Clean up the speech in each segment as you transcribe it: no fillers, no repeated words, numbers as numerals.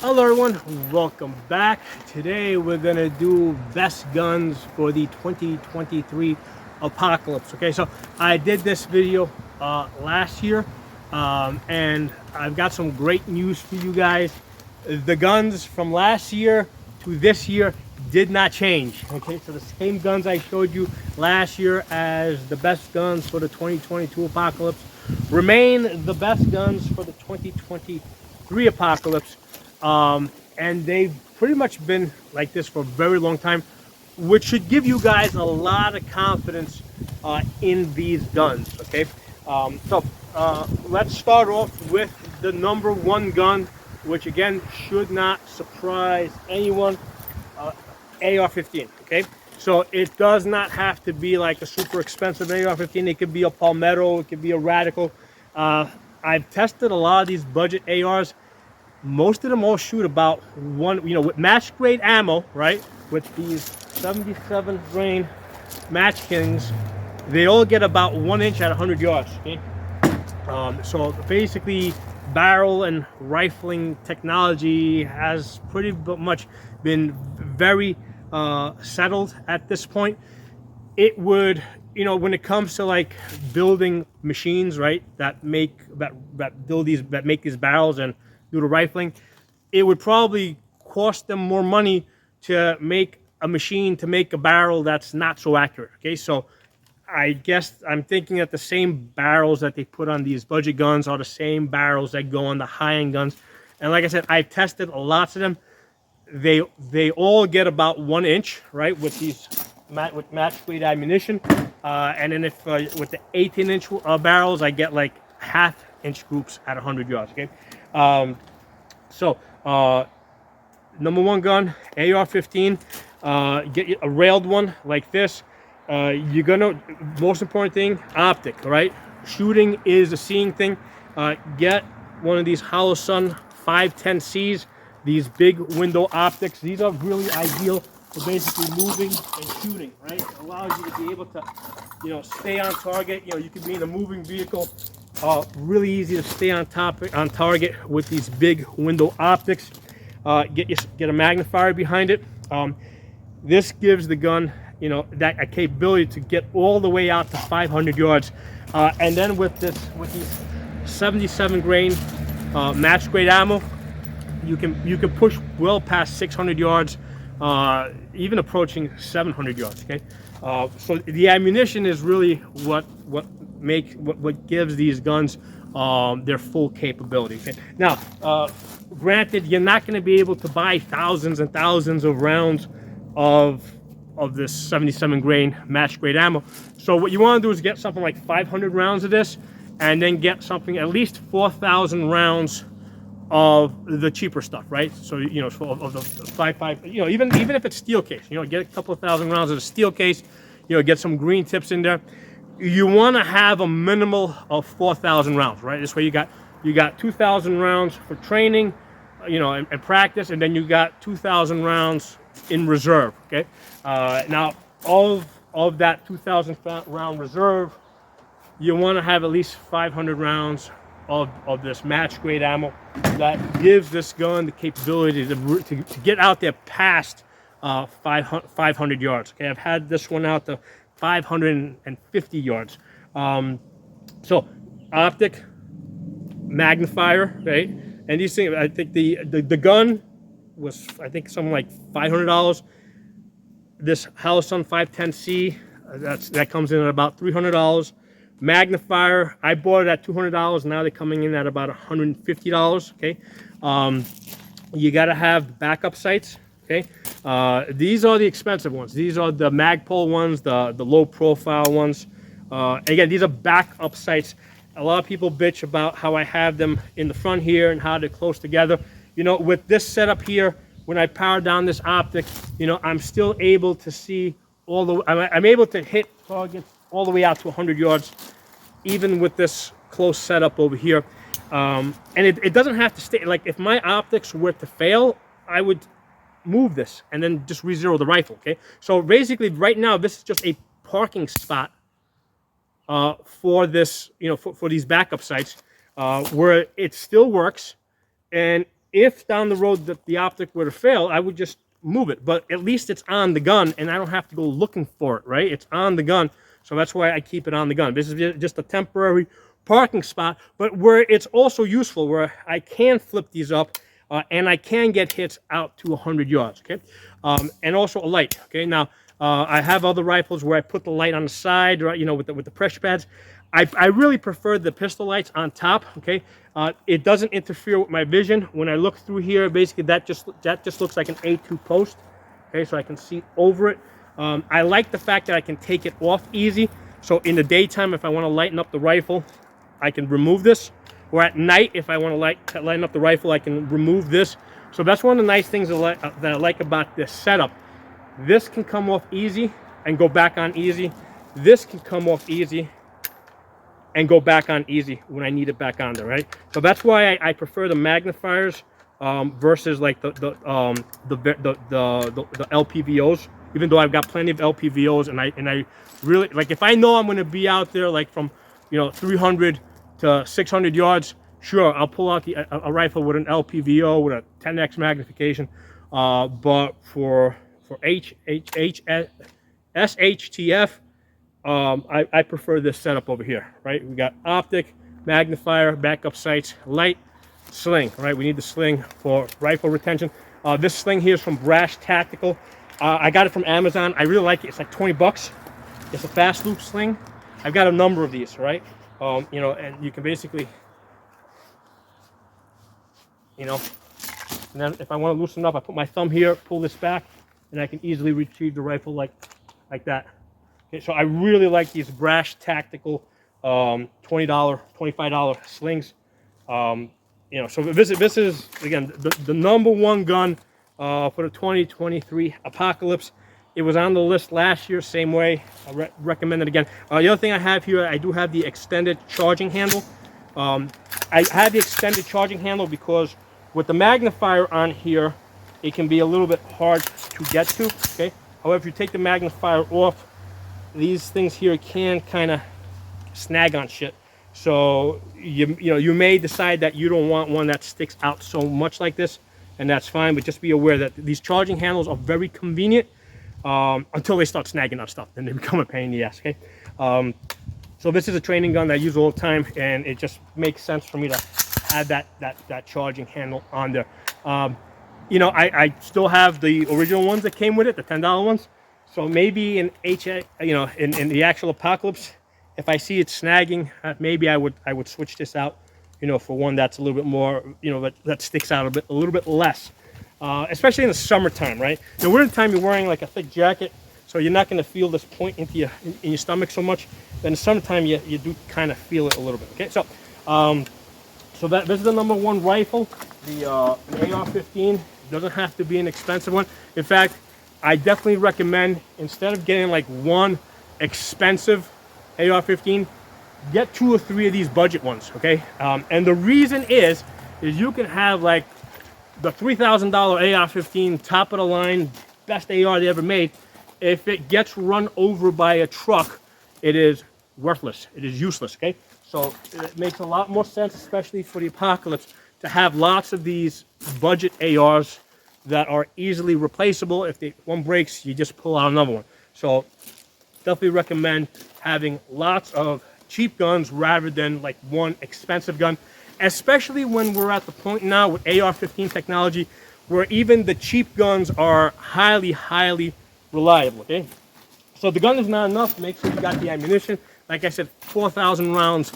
Hello everyone, welcome back. Today we're gonna do best guns for the 2023 apocalypse. Okay, so I did this video last year, and I've got some great news for you guys. The guns from last year to this year did not change. Okay, so the same guns I showed you last year as the best guns for the 2022 apocalypse remain the best guns for the 2023 apocalypse. And they've pretty much been like this for a very long time, which should give you guys a lot of confidence in these guns. Okay, let's start off with the number one gun, which again should not surprise anyone. AR-15. Okay, so it does not have to be like a super expensive AR-15. It could be a Palmetto, it could be a Radical. I've tested a lot of these budget ARs. Most of them all shoot about one, with match grade ammo, right? With these 77 grain match kings, they all get about 1 inch at 100 yards. Okay, so basically, barrel and rifling technology has pretty much been very settled at this point. It would, when it comes to like building machines, right, that make these barrels and do the rifling, it would probably cost them more money to make a machine to make a barrel that's not so accurate. Okay, so I guess I'm thinking that the same barrels that they put on these budget guns are the same barrels that go on the high-end guns. And like I said, I've tested lots of them. They all get about 1 inch, right, with these match grade ammunition. And then if with the 18-inch barrels, I get like half-inch groups at 100 yards. Okay. Number one gun, AR-15. Get a railed one like this. You're gonna, most important thing, optic, right? Shooting is a seeing thing. Get one of these Holosun 510Cs, these big window optics. These are really ideal for basically moving and shooting, right? It allows you to be able to, stay on target. You could be in a moving vehicle. Really easy to stay on target with these big window optics. Get a magnifier behind it. This gives the gun, that capability to get all the way out to 500 yards. And then with these 77 grain match grade ammo, you can push well past 600 yards, even approaching 700 yards. Okay, so the ammunition is really what gives these guns their full capability. Okay? Now, granted, you're not going to be able to buy thousands and thousands of rounds of this 77 grain match grade ammo. So what you want to do is get something like 500 rounds of this, and then get something at least 4,000 rounds of the cheaper stuff, right? So of the 5.5, even if it's steel case, get a couple of thousand rounds of the steel case, get some green tips in there. You want to have a minimal of 4,000 rounds, right? This way you got 2,000 rounds for training, and practice, and then you got 2,000 rounds in reserve. Okay. Now, of that 2,000 round reserve, you want to have at least 500 rounds of this match grade ammo that gives this gun the capability to get out there past 500 yards. Okay, I've had this one out to 550 yards. So optic, magnifier, right? And these things, I think the gun was, I think, something like $500. This Holosun 510C, that comes in at about $300. Magnifier, I bought it at $200. Now they're coming in at about $150. Okay, you got to have backup sights. Okay, these are the expensive ones. These are the Magpul ones, the low profile ones. Again, these are backup sights. A lot of people bitch about how I have them in the front here and how they're close together. With this setup here, when I power down this optic, I'm still able to see I'm able to hit targets all the way out to 100 yards, even with this close setup over here. And it doesn't have to stay, like if my optics were to fail, I would move this and then just re-zero the rifle. Okay, so basically right now this is just a parking spot for this, for these backup sites, where it still works, and if down the road that the optic were to fail, I would just move it. But at least it's on the gun, and I don't have to go looking for it, right? It's on the gun, so that's why I keep it on the gun. This is just a temporary parking spot, but where it's also useful, where I can flip these up, and I can get hits out to 100 yards, okay? And also a light, okay? Now, I have other rifles where I put the light on the side, right, you know, with the pressure pads. I really prefer the pistol lights on top, okay? It doesn't interfere with my vision. When I look through here, basically that just looks like an A2 post, okay? So I can see over it. I like the fact that I can take it off easy. So in the daytime, if I want to lighten up the rifle, I can remove this. Or at night, if I want to lighten up the rifle, I can remove this. So that's one of the nice things that I like about this setup. This can come off easy and go back on easy. This can come off easy and go back on easy when I need it back on there, right? So that's why I prefer the magnifiers versus like the LPVOs. Even though I've got plenty of LPVOs, and I really like, if I know I'm going to be out there like from 300 to 600 yards, sure, I'll pull out a rifle with an LPVO with a 10x magnification. But for SHTF, I prefer this setup over here, right? We got optic, magnifier, backup sights, light, sling, right? We need the sling for rifle retention. This sling here is from Brash Tactical. I got it from Amazon. I really like it. It's like 20 bucks. It's a fast loop sling. I've got a number of these, right? And you can basically, and then if I want to loosen up, I put my thumb here, pull this back, and I can easily retrieve the rifle like that. Okay, so I really like these Brash Tactical $20, $25 slings. So this is again the number one gun for the 2023 apocalypse. It was on the list last year, same way. I recommend it again. The other thing I have here, I do have the extended charging handle. I have the extended charging handle because with the magnifier on here, it can be a little bit hard to get to, okay? However, if you take the magnifier off, these things here can kind of snag on shit. So you may decide that you don't want one that sticks out so much like this, and that's fine, but just be aware that these charging handles are very convenient until they start snagging on stuff, then they become a pain in the ass, okay? So this is a training gun that I use all the time, and it just makes sense for me to add that charging handle on there. I still have the original ones that came with it, the $10 ones. So maybe in in the actual apocalypse, if I see it snagging, maybe I would switch this out, for one that's a little bit more, that sticks out a little bit less, especially in the summertime, right? In the wintertime, you're wearing like a thick jacket, so you're not going to feel this point in your stomach so much. But in the summertime, you do kind of feel it a little bit. Okay, so this is the number one rifle, the AR-15. Doesn't have to be an expensive one. In fact, I definitely recommend, instead of getting like one expensive AR-15, get 2 or 3 of these budget ones, okay? And the reason is you can have like the $3,000 AR-15, top of the line, best AR they ever made. If it gets run over by a truck, it is worthless. It is useless, okay? So it makes a lot more sense, especially for the apocalypse, to have lots of these budget ARs that are easily replaceable. If one breaks, you just pull out another one. So definitely recommend having lots of cheap guns rather than like one expensive gun, especially when we're at the point now with AR-15 technology where even the cheap guns are highly, highly reliable, okay? So the gun is not enough. Make sure you got the ammunition. Like I said, 4,000 rounds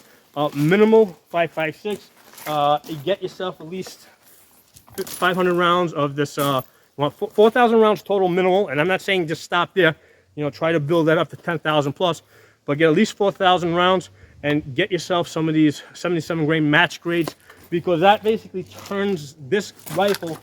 minimal, 5.56. You get yourself at least 500 rounds of this, 4,000 rounds total minimal, and I'm not saying just stop there, try to build that up to 10,000 plus, but get at least 4,000 rounds and get yourself some of these 77 grain match grades, because that basically turns this rifle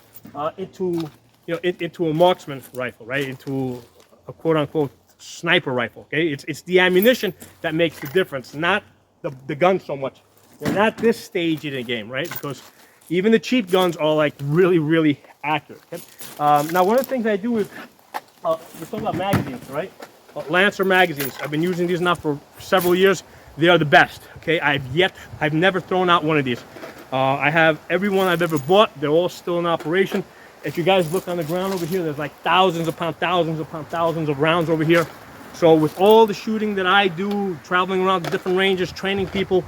into a marksman rifle, right? Into a quote unquote sniper rifle, okay? It's the ammunition that makes the difference, not the gun so much. We're not this stage in the game, right? Because even the cheap guns are like really, really accurate. Okay? Now, one of the things I do is, we're talking about magazines, right? Lancer magazines. I've been using these now for several years. They are the best, okay? I've never thrown out one of these. I have every one I've ever bought. They're all still in operation. If you guys look on the ground over here, there's like thousands of rounds over here. So with all the shooting that I do, traveling around the different ranges, training people,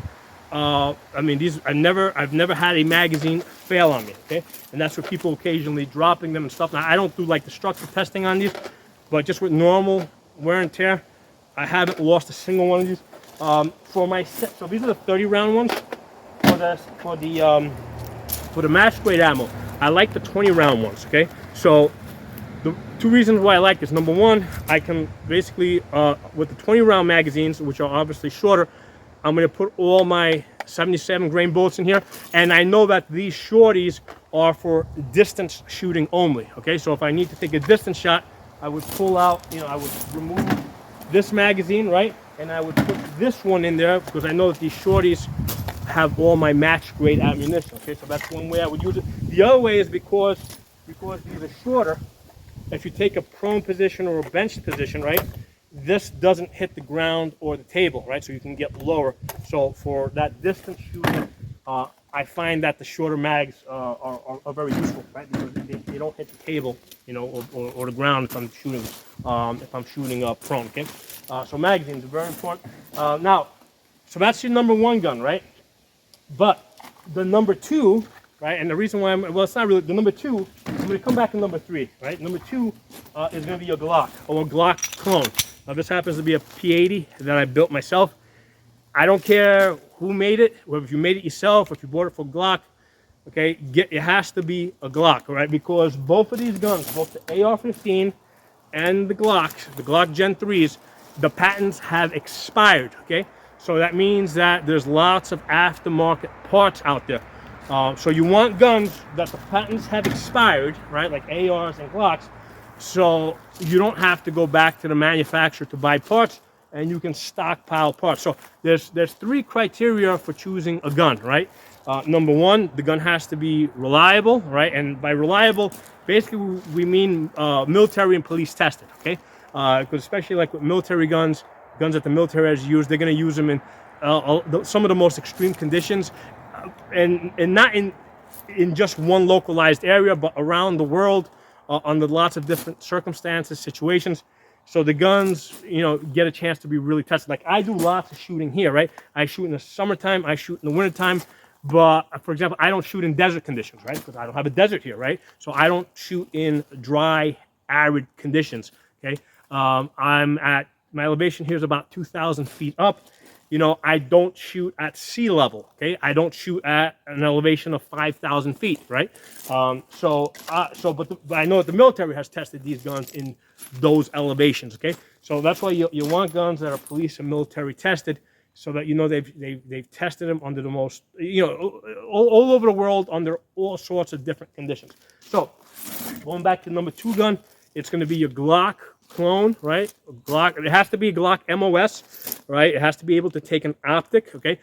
I mean, I've never had a magazine fail on me, okay? And that's for people occasionally dropping them and stuff. Now, I don't do like destructive testing on these, but just with normal wear and tear, I haven't lost a single one of these. For my set, so these are the 30 round ones. For the match grade ammo, I like the 20 round ones, okay? So the two reasons why I like this: number one, I can basically, with the 20 round magazines, which are obviously shorter, I'm going to put all my 77 grain bullets in here, and I know that these shorties are for distance shooting only, okay? So if I need to take a distance shot, I would pull out, I would remove this magazine, right? And I would put this one in there because I know that these shorties have all my match grade ammunition, okay? So that's one way I would use it. The other way is because these are shorter, if you take a prone position or a benched position, right, this doesn't hit the ground or the table, right? So you can get lower. So for that distance shooting, I find that the shorter mags are very useful, right? Because they don't hit the table, or the ground if I'm shooting prone, okay? So magazines are very important. Now, so that's your number one gun, right? But the number two, right? And the reason why it's not really the number two. I'm going to come back to number three, right? Number two is going to be a Glock or a Glock clone. Now this happens to be a P80 that I built myself. I don't care who made it, whether you made it yourself or if you bought it for Glock, okay? It has to be a Glock, all right? Because both of these guns, both the AR-15 and the Glock Gen 3s, the patents have expired, okay? So that means that there's lots of aftermarket parts out there. So you want guns that the patents have expired, right? Like ARs and Glocks. So you don't have to go back to the manufacturer to buy parts, and you can stockpile parts. So there's three criteria for choosing a gun, right? Number one, the gun has to be reliable, right? And by reliable, basically we mean military and police tested, okay? Because especially like with military guns that the military has used, they're going to use them in some of the most extreme conditions, and not in just one localized area, but around the world. Under lots of different circumstances, situations. So the guns, get a chance to be really tested. Like I do lots of shooting here, right? I shoot in the summertime, I shoot in the wintertime. But for example, I don't shoot in desert conditions, right? Because I don't have a desert here, right? So I don't shoot in dry, arid conditions, okay? My elevation here is about 2,000 feet up. I don't shoot at sea level, okay? I don't shoot at an elevation of 5,000 feet, right? But I know that the military has tested these guns in those elevations, okay? So that's why you want guns that are police and military tested, so that they've tested them under the most, all over the world under all sorts of different conditions. So going back to number two gun, it's going to be your Glock clone, right? Glock. It has to be a Glock MOS, right? It has to be able to take an optic, okay?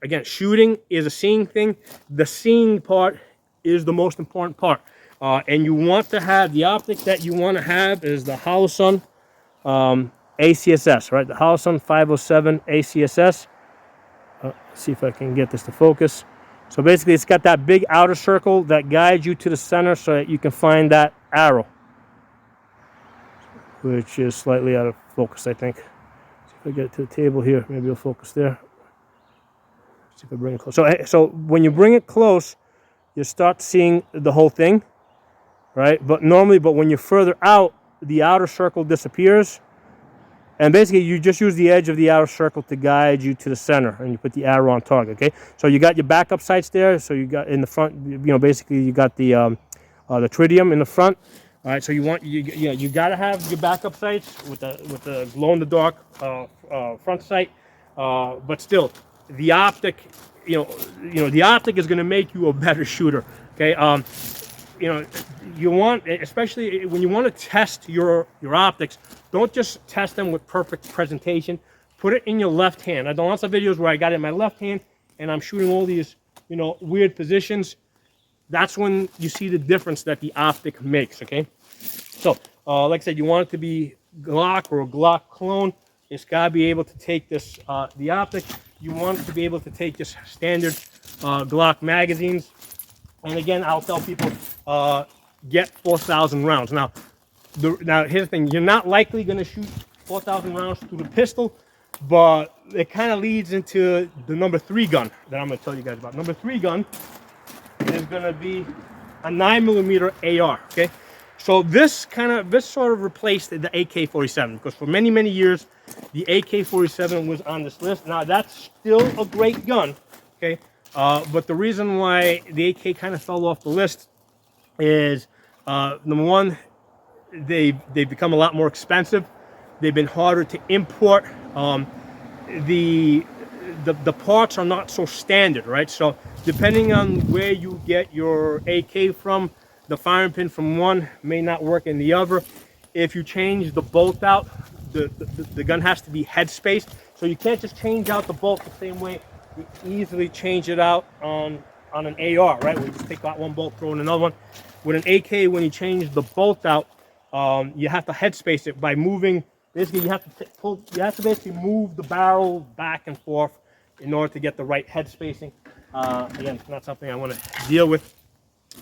Again, shooting is a seeing thing. The seeing part is the most important part. And you want to have, the optic that you want to have is the Holosun ACSS, right? The Holosun 507 ACSS. Let's see if I can get this to focus. So basically, it's got that big outer circle that guides you to the center so that you can find that arrow, which is slightly out of focus, I think. See if I get it to the table here. Maybe it'll focus there. See if I bring it close. So when you bring it close, you start seeing the whole thing, right? But when you're further out, the outer circle disappears. And basically, you just use the edge of the outer circle to guide you to the center, and you put the arrow on target, okay? So you got your backup sights there. So you got in the front, basically you got the tritium in the front. All right, so you got to have your backup sights with the glow in the dark front sight, but still, the optic, the optic is going to make you a better shooter. Okay, you want, especially when you want to test your optics, don't just test them with perfect presentation. Put it in your left hand. I've done lots of videos where I got it in my left hand and I'm shooting all these, weird positions. That's when you see the difference that the optic makes, okay? So, like I said, you want it to be Glock or a Glock clone. It's got to be able to take this, the optic. You want it to be able to take just standard Glock magazines. And again, I'll tell people, get 4,000 rounds. Now here's the thing: you're not likely going to shoot 4,000 rounds through the pistol, but it kind of leads into the number 3 gun that I'm going to tell you guys about. Number 3 gun is going to be a 9mm AR. Okay, so this sort of replaced the AK-47, because for many years the AK-47 was on this list. Now that's still a great gun, okay, but the reason why the AK kind of fell off the list is number one, they've become a lot more expensive. They've been harder to import. The parts are not so standard, right? So depending on where you get your AK from, the firing pin from one may not work in the other. If you change the bolt out, the gun has to be head spaced. So you can't just change out the bolt the same way you easily change it out on an AR, right? Where you just take out one bolt, throw in another one. With an AK, when you change the bolt out, you have to head space it by moving. Basically, you have to basically move the barrel back and forth in order to get the right head spacing. Again, it's not something I want to deal with.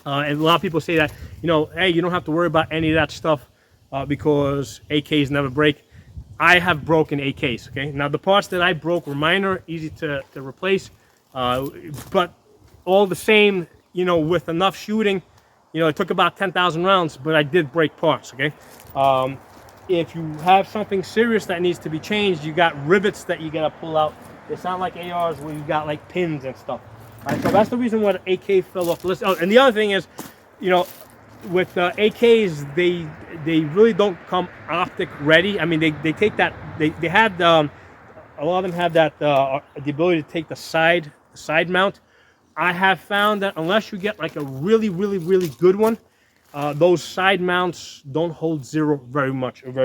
And a lot of people say that, hey, you don't have to worry about any of that stuff because AKs never break. I have broken AKs, okay? Now, the parts that I broke were minor, easy to replace, but all the same, with enough shooting, it took about 10,000 rounds, but I did break parts, okay? If you have something serious that needs to be changed, you got rivets that you gotta pull out. It's not like ARs where you got like pins and stuff. All right, so that's the reason why the AK fell off the list. Oh, and the other thing is, with AKs, they really don't come optic ready. I mean, they take that, they had, a lot of them have that, the ability to take the side mount. I have found that unless you get like a really good one, those side mounts don't hold zero very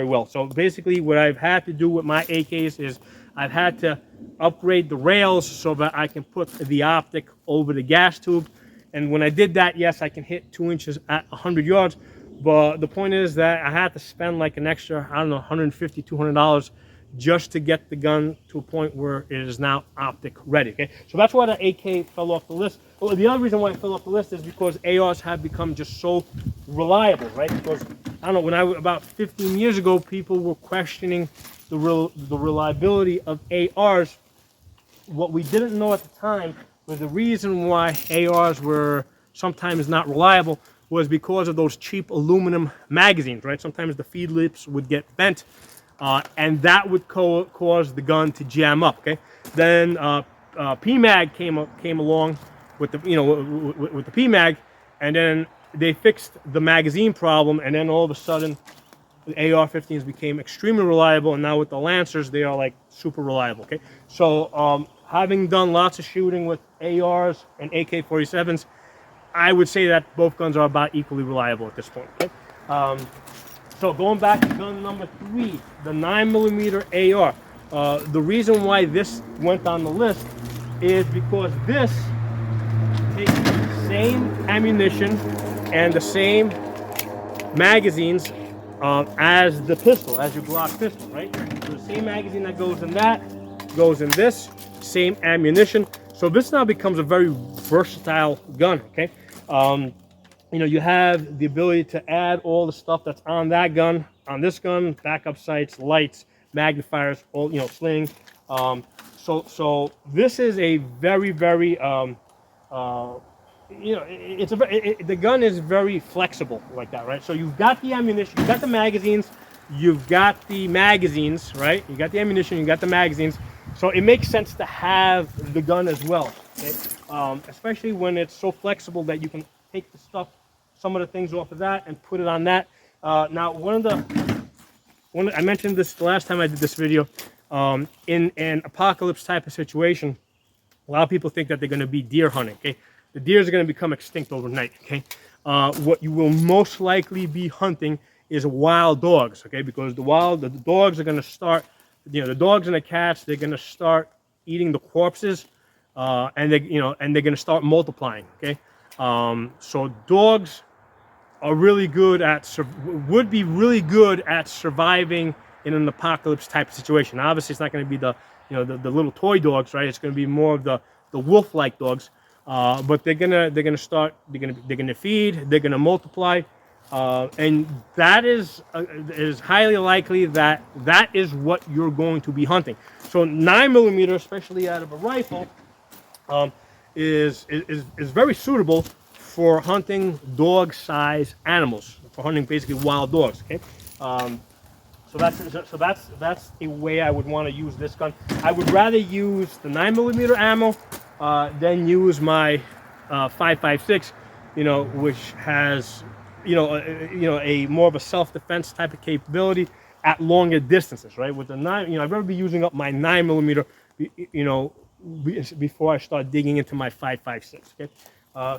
well. So basically what I've had to do with my AKs is I've had to upgrade the rails so that I can put the optic over the gas tube. And when I did that, yes, I can hit 2 inches at 100 yards. But the point is that I had to spend like an extra, I don't know, $150, $200 just to get the gun to a point where it is now optic ready, okay? So that's why the AK fell off the list. Well, the other reason why it fell off the list is because ARs have become just so reliable, right? Because, I don't know, about 15 years ago, people were questioning the reliability of ARs. What we didn't know at the time was the reason why ARs were sometimes not reliable was because of those cheap aluminum magazines, right? Sometimes the feed lips would get bent, and that would cause the gun to jam up. Okay, then PMAG came along with the with the PMAG, and then they fixed the magazine problem, and then all of a sudden the AR-15s became extremely reliable, and now with the Lancers they are like super reliable. Okay, so having done lots of shooting with ARs and AK-47s, I would say that both guns are about equally reliable at this point. Okay? So going back to gun number 3, the 9mm AR. The reason why this went on the list is because this takes the same ammunition and the same magazines as the pistol, as your Glock pistol, right? So the same magazine that goes in that goes in this, same ammunition. So this now becomes a very versatile gun, okay? You have the ability to add all the stuff that's on that gun, on this gun, backup sights, lights, magnifiers, all, sling. So this is a very, the gun is very flexible like that, right? So you've got the ammunition, you've got the magazines, you've got the magazines, right? You got the ammunition, you got the magazines. So it makes sense to have the gun as well, okay? Especially when it's so flexible that you can take the stuff, some of the things off of that and put it on that. Now, I mentioned this the last time I did this video, in an apocalypse type of situation, a lot of people think that they're going to be deer hunting, okay? The deers are going to become extinct overnight, okay? What you will most likely be hunting is wild dogs, okay? Because the dogs are going to start, the dogs and the cats, they're going to start eating the corpses, and they're going to start multiplying, okay? So dogs are really good would be really good at surviving in an apocalypse type of situation. Now, obviously, it's not going to be the little toy dogs, right? It's going to be more of the wolf-like dogs. But they're gonna feed, they're gonna multiply, and that is highly likely that that is what you're going to be hunting. So 9mm, especially out of a rifle, is very suitable for hunting dog-sized animals, for hunting basically wild dogs. Okay, so that's a way I would want to use this gun. I would rather use the 9mm ammo than use my 5.56, which has a more of a self-defense type of capability at longer distances, right? With the 9, I'd rather be using up my 9mm, before I start digging into my 5.56. Okay,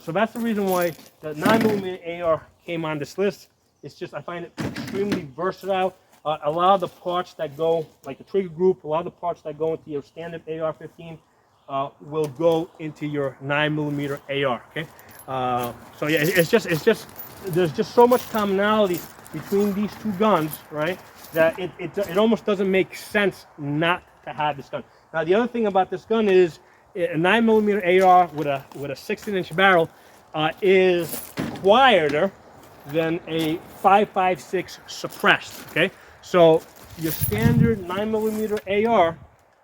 so that's the reason why the 9mm AR came on this list. It's just I find it extremely versatile. A lot of the parts that go, like the trigger group, a lot of the parts that go into your standard AR-15 will go into your 9mm AR. Okay, so yeah, it's just there's just so much commonality between these two guns, right? That it almost doesn't make sense not to have this gun. Now the other thing about this gun is a 9mm AR with a 16-inch barrel is quieter than a 5.56 suppressed. Okay, so your standard 9mm AR,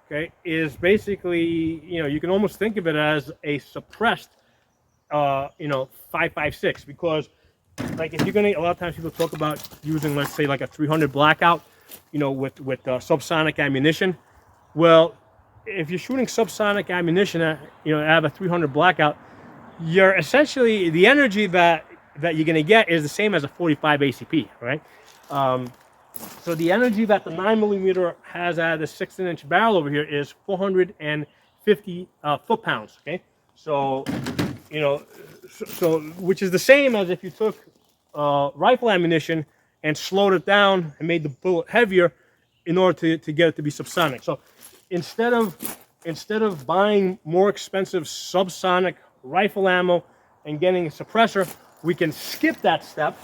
okay, is basically, you can almost think of it as a suppressed 5.56, because like if you're gonna, a lot of times people talk about using, let's say, like a 300 blackout, with subsonic ammunition. Well, if you're shooting subsonic ammunition at, out of a 300 blackout, you're essentially, the energy that you're going to get is the same as a 45 ACP, right? So the energy that the 9mm has out of the 16-inch barrel over here is 450 foot-pounds, okay? So, so which is the same as if you took rifle ammunition and slowed it down and made the bullet heavier in order to get it to be subsonic. So instead of buying more expensive subsonic rifle ammo and getting a suppressor, we can skip that step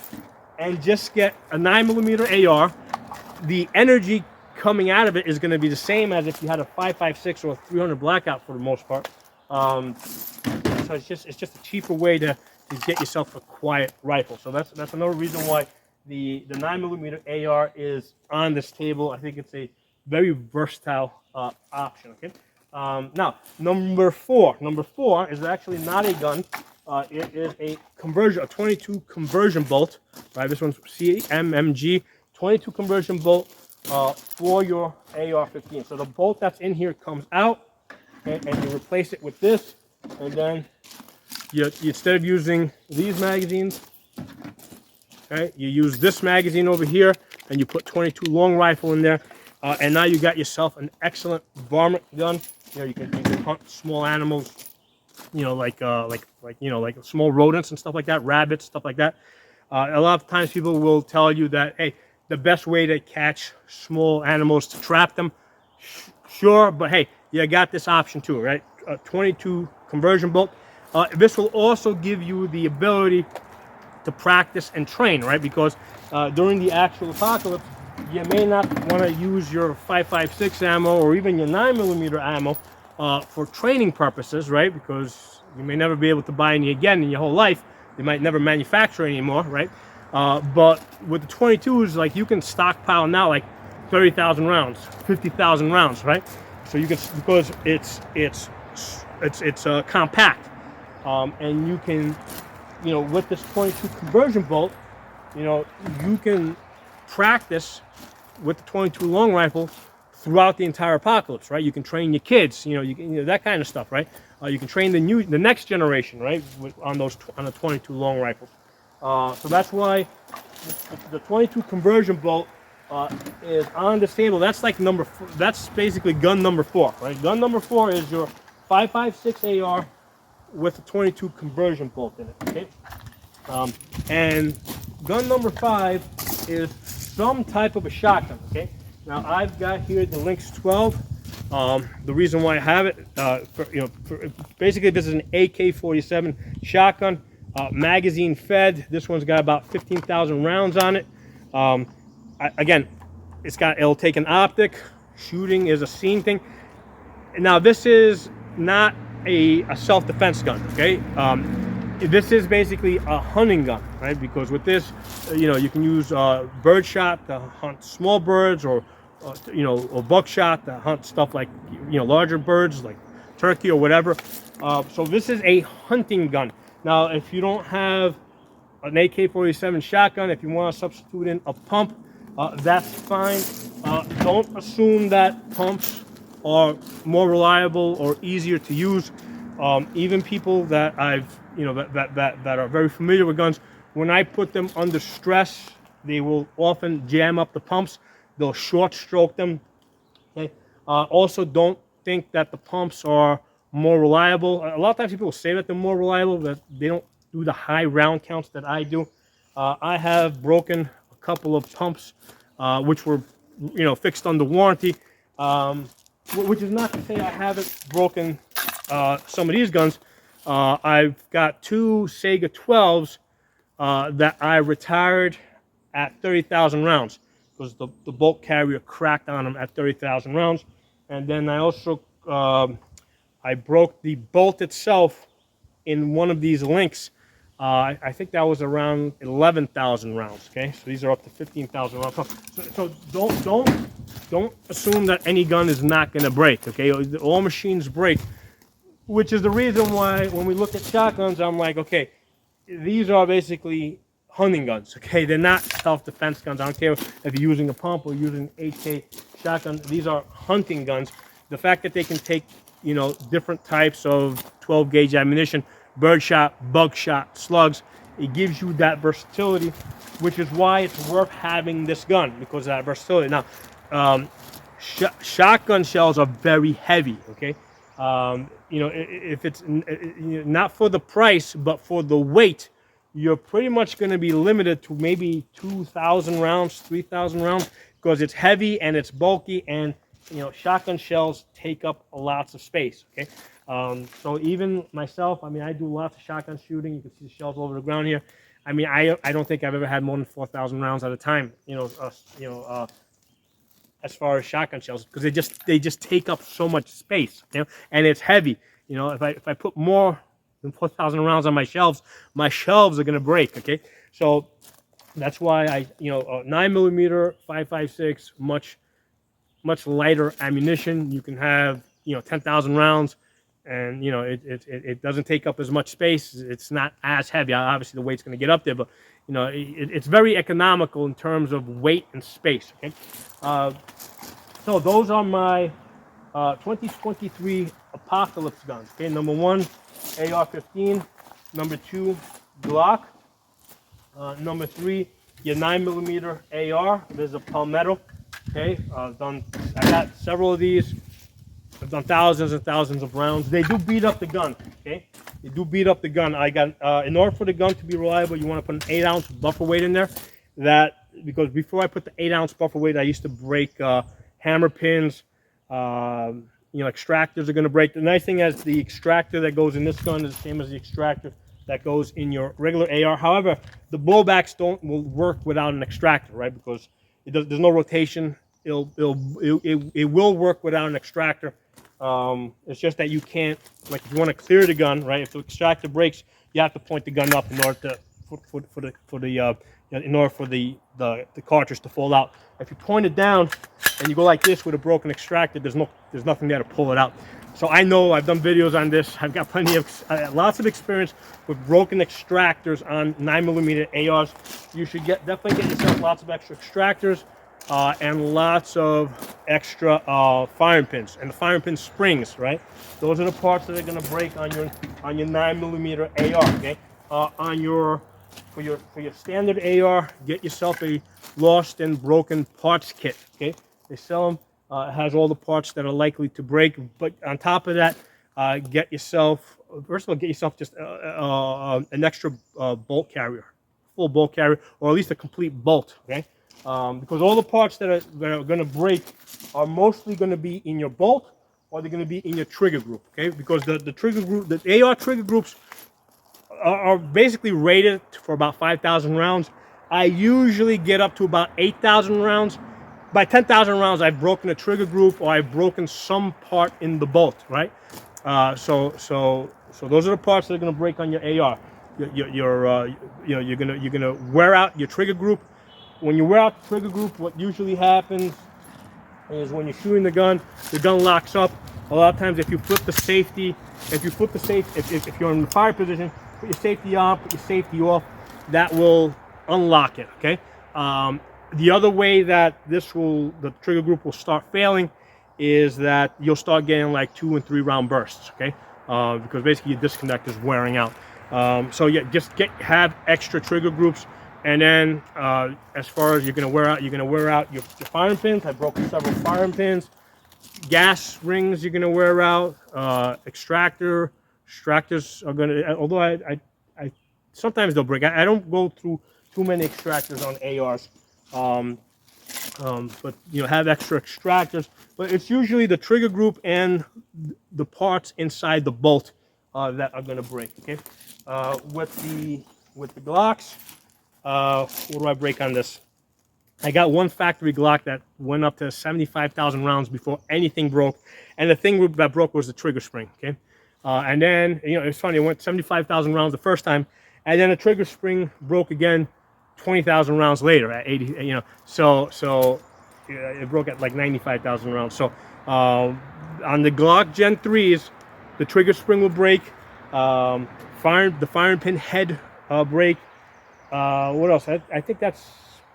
and just get a 9mm AR. The energy coming out of it is going to be the same as if you had a 5.56 or a 300 blackout for the most part. So it's just a cheaper way to get yourself a quiet rifle. So that's another reason why the 9mm AR is on this table. I think it's a very versatile option. Okay. Now, number four is actually not a gun. It is a 22 conversion bolt. Right, this one's CMMG 22 conversion bolt for your AR-15. So the bolt that's in here comes out, okay, and you replace it with this, and then you instead of using these magazines, okay, you use this magazine over here, and you put 22 long rifle in there, and now you got yourself an excellent varmint gun. You can hunt small animals, like small rodents and stuff like that, rabbits, stuff like that. A lot of times people will tell you that, hey, the best way to catch small animals to trap them, sure, but hey, you got this option too, right? 22 conversion bolt. This will also give you the ability to practice and train, right? Because during the actual apocalypse, you may not want to use your 5.56 ammo or even your 9mm ammo for training purposes, right? Because you may never be able to buy any again in your whole life. They might never manufacture anymore, right? But with the 22s, like, you can stockpile now like 30,000 rounds, 50,000 rounds, right? So you can, because it's compact, and you can, with this 22 conversion bolt, you can practice with the 22 long rifle throughout the entire apocalypse, right? You can train your kids, that kind of stuff, right? You can train the next generation, right, on the 22 long rifles. So that's why the 22 conversion bolt is on this table. That's like that's basically gun number 4, right? Gun number 4 is your 5.56 AR with a 22 conversion bolt in it, okay? And gun number 5 is some type of a shotgun, okay? Now I've got here the Lynx 12. The reason why I have it, basically this is an AK-47 shotgun, magazine fed. This one's got about 15,000 rounds on it. Again, it'll take an optic. Shooting is a scene thing. Now this is not a self-defense gun, okay? This is basically a hunting gun, right? Because with this, you can use bird shot to hunt small birds, or or buckshot to hunt stuff like larger birds like turkey or whatever. So this is a hunting gun. Now, if you don't have an AK-47 shotgun, if you want to substitute in a pump, that's fine. Don't assume that pumps are more reliable or easier to use. Even people that I've, that are very familiar with guns, when I put them under stress, they will often jam up the pumps. They'll short stroke them. Okay. Also, don't think that the pumps are more reliable. A lot of times people will say that they're more reliable, but they don't do the high round counts that I do. I have broken a couple of pumps, which were, fixed under warranty. Which is not to say I haven't broken some of these guns. I've got two Sega 12s that I retired at 30,000 rounds because the bolt carrier cracked on them at 30,000 rounds. And then I also I broke the bolt itself in one of these links. I think that was around 11,000 rounds. Okay, so these are up to 15,000 rounds. So don't assume that any gun is not going to break. Okay, all machines break, which is the reason why when we look at shotguns, I'm like, okay, these are basically hunting guns. Okay, they're not self-defense guns. I don't care if you're using a pump or using AK shotgun. These are hunting guns. The fact that they can take different types of 12 gauge ammunition, birdshot, buckshot, slugs, it gives you that versatility, which is why it's worth having this gun, because of that versatility. Now, shotgun shells are very heavy, okay? If it's not for the price, but for the weight, you're pretty much going to be limited to maybe 2,000 rounds, 3,000 rounds, because it's heavy and it's bulky, and shotgun shells take up lots of space, okay? So even myself, I do lots of shotgun shooting. You can see the shells all over the ground here. I don't think I've ever had more than 4,000 rounds at a time, as far as shotgun shells, because they just take up so much space, and it's heavy. If I put more than 4,000 rounds on my shelves are going to break, okay? So that's why I, 9mm 5.56, much lighter ammunition. You can have 10,000 rounds, and it doesn't take up as much space. It's not as heavy. Obviously the weight's going to get up there, but it's very economical in terms of weight and space, okay? So those are my 2023 apocalypse guns, okay? Number one, AR-15. Number two, Glock. Number three, your 9mm AR. There's a Palmetto. Okay, I got several of these. I've done thousands and thousands of rounds. They do beat up the gun. Okay, they do beat up the gun. I got in order for the gun to be reliable, you want to put an 8-ounce buffer weight in there. Because before I put the 8-ounce buffer weight, I used to break hammer pins. Extractors are going to break. The nice thing is the extractor that goes in this gun is the same as the extractor that goes in your regular AR. However, the blowbacks will work without an extractor, right? Because there's no rotation. It will work without an extractor. It's just that you can't, like, if you want to clear the gun, right? If the extractor breaks, you have to point the gun up in order to in order for the cartridge to fall out. If you point it down and you go like this with a broken extractor, there's nothing there to pull it out. So I know, I've done videos on this. I've got lots of experience with broken extractors on 9mm ARs. You should definitely get yourself lots of extra extractors and lots of extra firing pins, and the firing pin springs, right? Those are the parts that are going to break on your 9mm AR. Okay, for your standard AR, get yourself a lost and broken parts kit. Okay, they sell them. It has all the parts that are likely to break, but on top of that, first of all, get yourself just an extra bolt carrier, full bolt carrier, or at least a complete bolt, okay? Because all the parts that are going to break are mostly going to be in your bolt, or they're going to be in your trigger group, okay? Because the trigger group, the AR trigger groups are basically rated for about 5,000 rounds. I usually get up to about 8,000 rounds. By 10,000 rounds, I've broken a trigger group, or I've broken some part in the bolt, right? So those are the parts that are going to break on your AR. You're gonna wear out your trigger group. When you wear out the trigger group, what usually happens is when you're shooting the gun locks up. A lot of times, if you flip the safety, if you're in the fire position, put your safety on, put your safety off, that will unlock it. Okay. The other way that the trigger group will start failing is that you'll start getting like 2 and 3 round bursts. Okay. Because basically your disconnect is wearing out. So yeah, just have extra trigger groups. And then as far as you're gonna wear out your firing pins. I broke several firing pins. Gas rings you're gonna wear out. Extractors are gonna. Although I sometimes they'll break. I don't go through too many extractors on ARs. But have extra extractors. But it's usually the trigger group and the parts inside the bolt that are gonna break. Okay. With the Glocks. What do I break on this? I got one factory Glock that went up to 75,000 rounds before anything broke, and the thing that broke was the trigger spring. Okay, and then it's funny. It went 75,000 rounds the first time, and then the trigger spring broke again 20,000 rounds later at 80. So it broke at like 95,000 rounds. So on the Glock Gen 3s, the trigger spring will break. The firing pin head break. What else? I think that's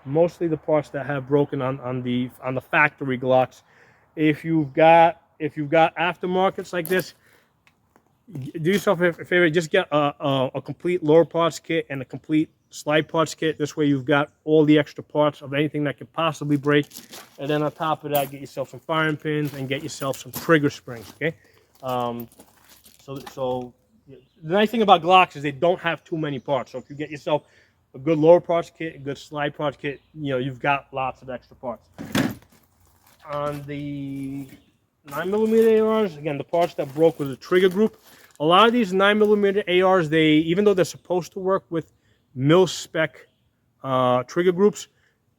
mostly the parts that have broken on the factory Glocks. If you've got aftermarkets like this, do yourself a favor. Just get a complete lower parts kit and a complete slide parts kit. This way you've got all the extra parts of anything that could possibly break. And then on top of that, get yourself some firing pins and get yourself some trigger springs. Okay. So the nice thing about Glocks is they don't have too many parts. So if you get yourself a good lower parts kit, a good slide parts kit, you've got lots of extra parts. On the 9mm ARs, again, the parts that broke was the trigger group. A lot of these 9mm ARs, even though they're supposed to work with mil-spec trigger groups,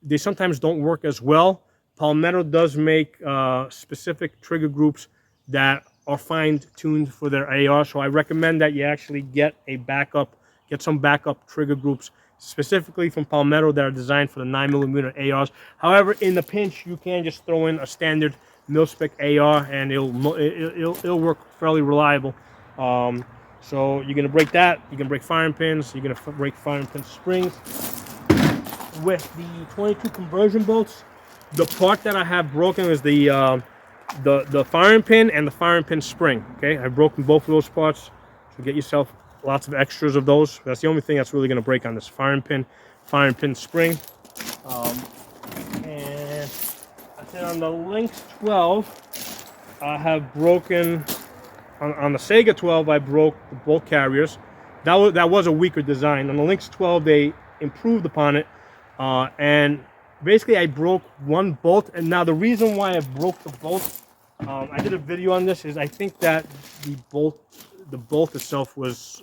they sometimes don't work as well. Palmetto does make specific trigger groups that are fine-tuned for their AR, so I recommend that you actually get some backup trigger groups specifically from Palmetto that are designed for the 9mm ARs. However, in the pinch, you can just throw in a standard mil-spec AR and it'll work fairly reliable. So you're gonna break that. You can break firing pins. You're gonna break firing pin springs. With the 22 conversion bolts, the part that I have broken is the firing pin and the firing pin spring. Okay, I've broken both of those parts. So get yourself lots of extras of those. That's the only thing that's really going to break on this firing pin spring. And I said on the Lynx 12, I have broken on the Sega 12. I broke the bolt carriers. That was a weaker design. On the Lynx 12, they improved upon it, and basically I broke one bolt. And now the reason why I broke the bolt, I did a video on this, is I think that the bolt itself was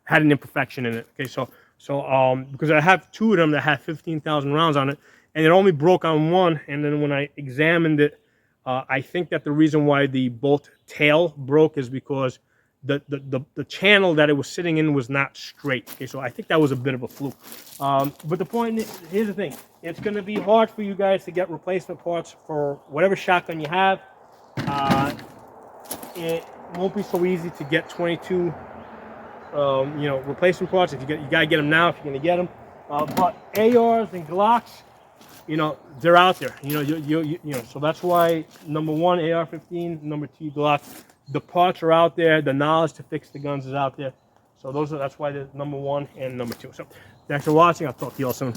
had an imperfection in it. Okay, so because I have 2 of them that had 15,000 rounds on it, and it only broke on one. And then when I examined it, I think that the reason why the bolt tail broke is because the channel that it was sitting in was not straight. Okay, so I think that was a bit of a fluke. But the point is, here's the thing: it's going to be hard for you guys to get replacement parts for whatever shotgun you have. It won't be so easy to get 22 replacement parts. You gotta get them now if you're gonna get them. But ARs and Glocks, they're out there. So that's why number 1 AR-15, number 2 Glock. The parts are out there. The knowledge to fix the guns is out there. So that's why they're number 1 and number 2. So thanks for watching. I'll talk to you all soon.